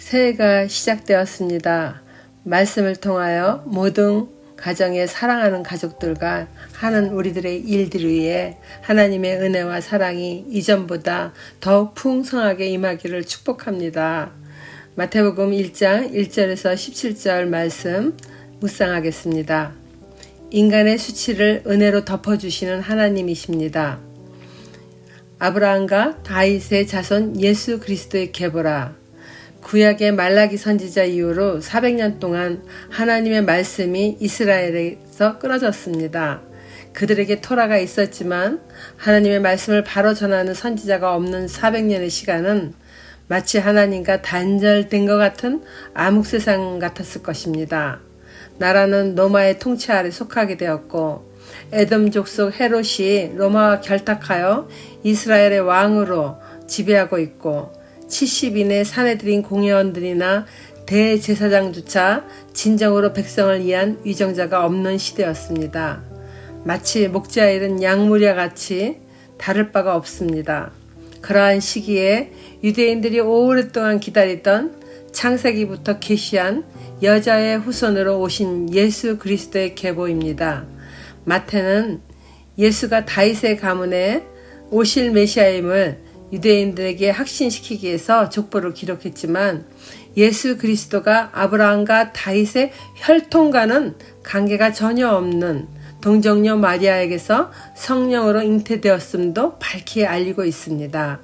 새해가 시작되었습니다. 말씀을 통하여 모든 가정에 사랑하는 가족들과 하는 우리들의 일들 위해 하나님의 은혜와 사랑이 이전보다 더욱 풍성하게 임하기를 축복합니다. 마태복음 1장 1절에서 17절 말씀 묵상하겠습니다. 인간의 수치를 은혜로 덮어주시는 하나님이십니다. 아브라함과 다윗의 자손 예수 그리스도의 계보라. 구약의 말라기 선지자 이후로 400년 동안 하나님의 말씀이 이스라엘에서 끊어졌습니다. 그들에게 토라가 있었지만 하나님의 말씀을 바로 전하는 선지자가 없는 400년의 시간은 마치 하나님과 단절된 것 같은 암흑세상 같았을 것입니다. 나라는 로마의 통치 아래 속하게 되었고 에돔 족속 헤롯이 로마와 결탁하여 이스라엘의 왕으로 지배하고 있고 70인의 사내들인 공회원들이나 대제사장조차 진정으로 백성을 위한 위정자가 없는 시대였습니다. 마치 목자 잃은 양무리와 같이 다를 바가 없습니다. 그러한 시기에 유대인들이 오랫동안 기다리던 창세기부터 계시한 여자의 후손으로 오신 예수 그리스도의 계보입니다. 마태는 예수가 다윗의 가문에 오실 메시아임을 유대인들에게 확신시키기 위해서 족보를 기록했지만 예수 그리스도가 아브라함과 다윗의 혈통과는 관계가 전혀 없는 동정녀 마리아에게서 성령으로 잉태되었음도 밝히 알리고 있습니다.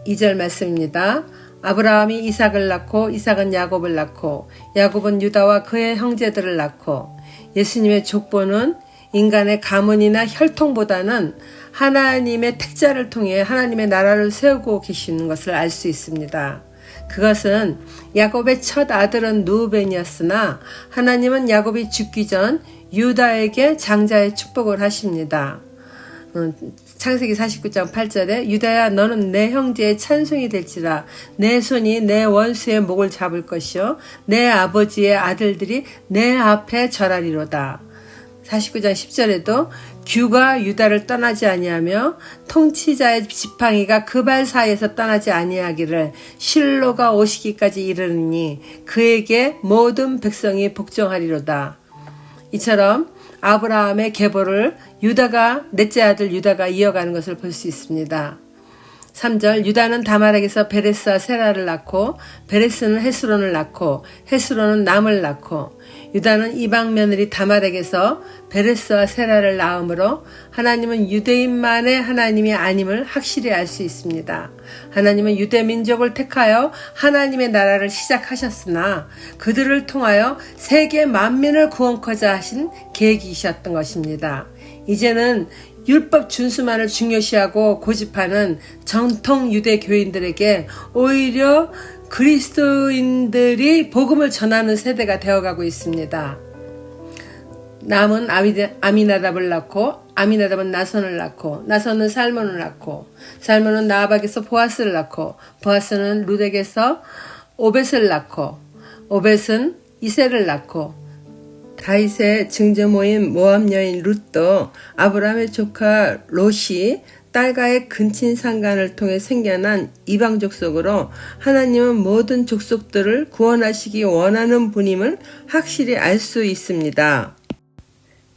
2절 말씀입니다. 아브라함이 이삭을 낳고 이삭은 야곱을 낳고 야곱은 유다와 그의 형제들을 낳고 예수님의 족보는 인간의 가문이나 혈통보다는 하나님의 택자를 통해 하나님의 나라를 세우고 계시는 것을 알 수 있습니다. 그것은 야곱의 첫 아들은 르우벤이었으나 하나님은 야곱이 죽기 전 유다에게 장자의 축복을 하십니다. 창세기 49장 8절에 유다야 너는 내 형제의 찬송이 될지라 내 손이 내 원수의 목을 잡을 것이요 내 아버지의 아들들이 내 앞에 절하리로다. 49장 10절에도 규가 유다를 떠나지 아니하며 통치자의 지팡이가 그 발 사이에서 떠나지 아니하기를 실로가 오시기까지 이르느니 그에게 모든 백성이 복종하리로다. 이처럼 아브라함의 계보를 넷째 아들 유다가 이어가는 것을 볼 수 있습니다. 3절 유다는 다말에게서 베레스와 세라를 낳고 베레스는 헤스론을 낳고 헤스론은 남을 낳고 유다는 이방 며느리 다말에게서 베레스와 세라를 낳음으로 하나님은 유대인만의 하나님이 아님을 확실히 알 수 있습니다. 하나님은 유대 민족을 택하여 하나님의 나라를 시작하셨으나 그들을 통하여 세계 만민을 구원코자 하신 계획이셨던 것입니다. 이제는 율법 준수만을 중요시하고 고집하는 정통 유대 교인들에게 오히려 그리스도인들이 복음을 전하는 세대가 되어가고 있습니다. 남은 아미나답을 낳고 아미나답은 나손을 낳고 나손은 살몬을 낳고 살몬은 나압에게서 보아스를 낳고 보아스는 룻에게서 오벳을 낳고 오벳은 이세를 낳고 다윗의 증조모인 모압 여인 룻도 아브라함의 조카 롯이 딸과의 근친 상간을 통해 생겨난 이방 족속으로 하나님은 모든 족속들을 구원하시기 원하는 분임을 확실히 알 수 있습니다.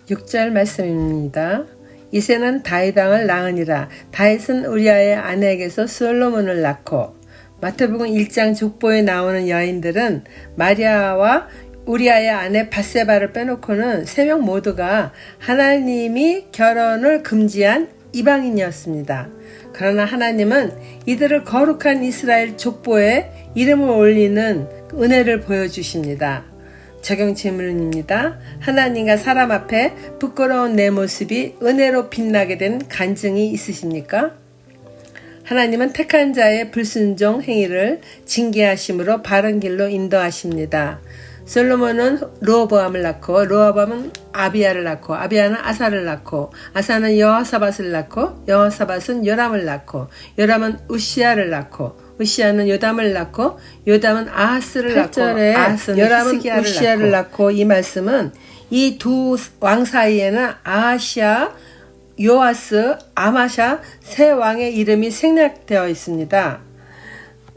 6절 말씀입니다. 이새는 다윗 왕을 낳으니라. 다윗은 우리아의 아내에게서 솔로몬을 낳고 마태복음 1장 족보에 나오는 여인들은 마리아와 우리아의 아내 밧세바를 빼놓고는 3명 모두가 하나님이 결혼을 금지한 이방인이었습니다. 그러나 하나님은 이들을 거룩한 이스라엘 족보에 이름을 올리는 은혜를 보여주십니다. 적용 질문입니다. 하나님과 사람 앞에 부끄러운 내 모습이 은혜로 빛나게 된 간증이 있으십니까? 하나님은 택한 자의 불순종 행위를 징계하심으로 바른 길로 인도하십니다. 솔로몬은 르호보암을 낳고 르호보암은 아비야를 낳고 아비야는 아사를 낳고 아사는 여호사밧을 낳고 여호사밧은 요람을 낳고 요람은 우시야를 낳고 우시야는 요담을 낳고 요담은 아하스를 낳고 아하스는 요람은 우시야를 낳고 이 말씀은 이 두 왕 사이에는 아하시아, 요아스, 아마샤 세 왕의 이름이 생략되어 있습니다.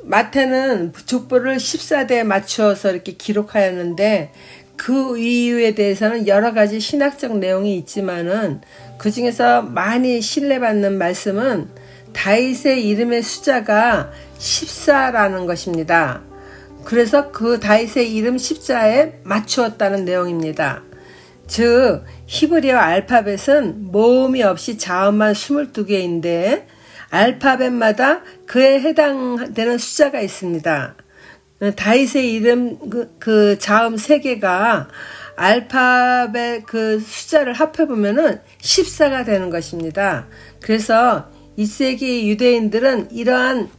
마태는 족보를 14대에 맞추어서 이렇게 기록하였는데 그 이유에 대해서는 여러 가지 신학적 내용이 있지만은 그 중에서 많이 신뢰받는 말씀은 다윗의 이름의 숫자가 14라는 것입니다. 그래서 그 다윗의 이름 14에 맞추었다는 내용입니다. 즉 히브리어 알파벳은 모음이 없이 자음만 22개인데 알파벳마다 그에 해당되는 숫자가 있습니다. 다윗의 이름 그 자음 3개가 알파벳 그 숫자를 합해보면은 14가 되는 것입니다. 그래서 2세기 유대인들은 이러한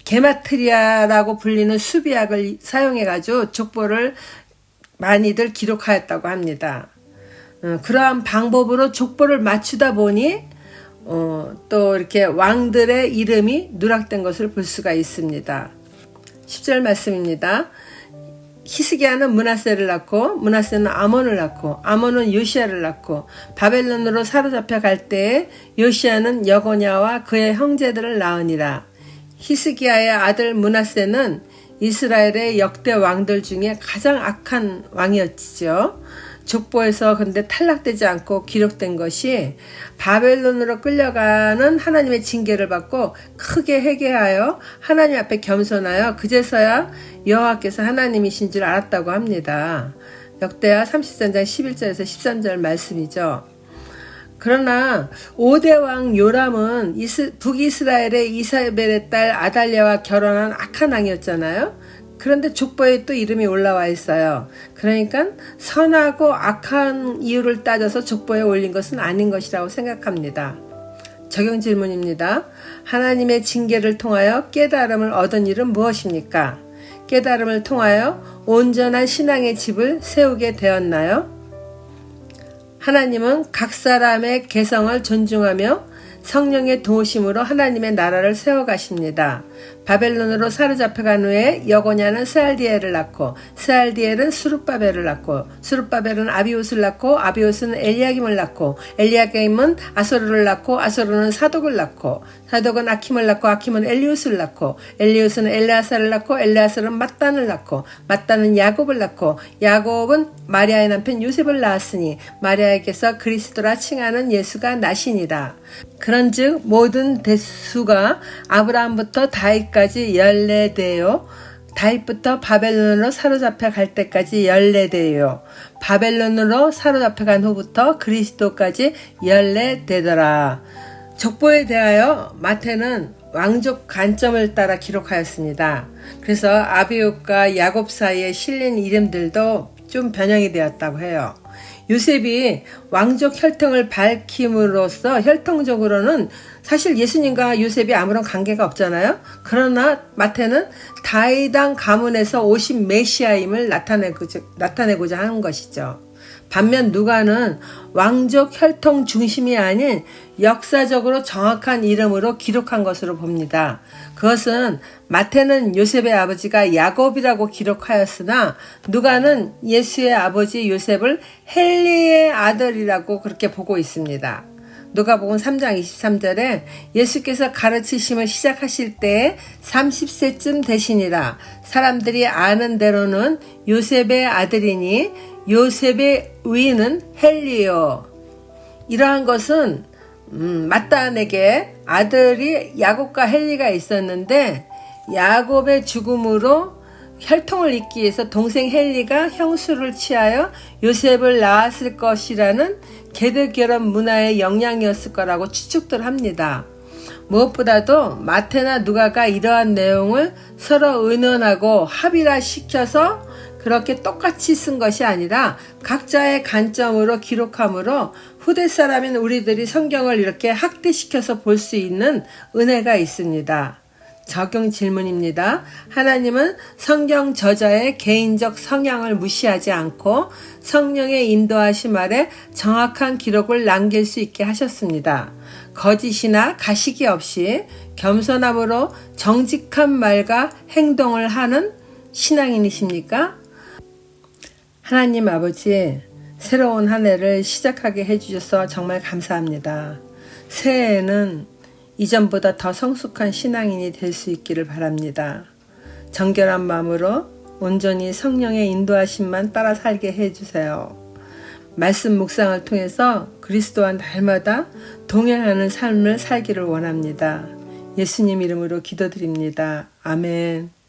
게마트리아라고 불리는 수비학을 사용해가지고 족보를 많이들 기록하였다고 합니다. 그러한 방법으로 족보를 맞추다 보니 또 이렇게 왕들의 이름이 누락된 것을 볼 수가 있습니다. 10절 말씀입니다. 히스기야는 므낫세를 낳고 므낫세는 아몬을 낳고 아몬은 요시야를 낳고 바벨론으로 사로잡혀 갈 때에 요시야는 여고냐와 그의 형제들을 낳으니라. 히스기야의 아들 므낫세는 이스라엘의 역대 왕들 중에 가장 악한 왕이었죠. 족보에서 근데 탈락되지 않고 기록된 것이 바벨론으로 끌려가는 하나님의 징계를 받고 크게 회개하여 하나님 앞에 겸손하여 그제서야 여호와께서 하나님이신 줄 알았다고 합니다. 역대하 33장 11절에서 13절 말씀이죠. 그러나 5대 왕 요람은 북이스라엘의 이사벨의 딸 아달랴와 결혼한 악한 왕이었잖아요. 그런데 족보에 또 이름이 올라와 있어요. 그러니까 선하고 악한 이유를 따져서 족보에 올린 것은 아닌 것이라고 생각합니다. 적용 질문입니다. 하나님의 징계를 통하여 깨달음을 얻은 일은 무엇입니까? 깨달음을 통하여 온전한 신앙의 집을 세우게 되었나요? 하나님은 각 사람의 개성을 존중하며 성령의 도우심으로 하나님의 나라를 세워가십니다. 바벨론으로 사로잡혀간 후에 여고냐는 스알디엘을 낳고 스알디엘은 수룹바벨을 낳고 수룹바벨은 아비옷을 낳고 아비옷은 엘리야김을 낳고 엘리야김은 아소르를 낳고 아소르는 사독을 낳고 사독은 아킴을 낳고 아킴은 엘리웃을 낳고 엘리웃은 엘레아사를 낳고 엘레아사는 mat단을 낳고 mat단은 야곱을 낳고 야곱은 마리아의 남편 요셉을 낳았으니 마리아에게서 그리스도라 칭하는 예수가 나시니라. 그런즉 모든 대수가 아브라함부터 다윗까지 14대요. 다윗부터 바벨론으로 사로잡혀 갈 때까지 14대요. 바벨론으로 사로잡혀 간 후부터 그리스도까지 14대더라. 족보에 대하여 마태는 왕족 관점을 따라 기록하였습니다. 그래서 아비옷과 야곱 사이에 실린 이름들도 좀 변형이 되었다고 해요. 요셉이 왕족 혈통을 밝힘으로써 혈통적으로는 사실 예수님과 요셉이 아무런 관계가 없잖아요. 그러나 마태는 다윗왕 가문에서 오신 메시아임을 나타내고자 하는 것이죠. 반면 누가는 왕족 혈통 중심이 아닌 역사적으로 정확한 이름으로 기록한 것으로 봅니다. 그것은 마태는 요셉의 아버지가 야곱이라고 기록하였으나 누가는 예수의 아버지 요셉을 헬리의 아들이라고 그렇게 보고 있습니다. 누가복음 3장 23절에 예수께서 가르치심을 시작하실 때에 30세쯤 되시니라. 사람들이 아는 대로는 요셉의 아들이니 요셉의 위는 헬리요. 이러한 것은 mat단에게 아들이 야곱과 헬리가 있었는데 야곱의 죽음으로 혈통을 잇기 위해서 동생 헬리가 형수를 취하여 요셉을 낳았을 것이라는 계드 결혼 문화의 영향이었을 거라고 추측들 합니다. 무엇보다도 마태나 누가가 이러한 내용을 서로 의논하고 합일화시켜서 그렇게 똑같이 쓴 것이 아니라 각자의 관점으로 기록함으로 후대 사람인 우리들이 성경을 이렇게 학대시켜서 볼 수 있는 은혜가 있습니다. 적용 질문입니다. 하나님은 성경 저자의 개인적 성향을 무시하지 않고 성령의 인도하심 아래 정확한 기록을 남길 수 있게 하셨습니다. 거짓이나 가식이 없이 겸손함으로 정직한 말과 행동을 하는 신앙인이십니까? 하나님 아버지, 새로운 한 해를 시작하게 해주셔서 정말 감사합니다. 새해에는 이전보다 더 성숙한 신앙인이 될 수 있기를 바랍니다. 정결한 마음으로 온전히 성령의 인도하심만 따라 살게 해주세요. 말씀 묵상을 통해서 그리스도와 날마다 동행하는 삶을 살기를 원합니다. 예수님 이름으로 기도드립니다. 아멘.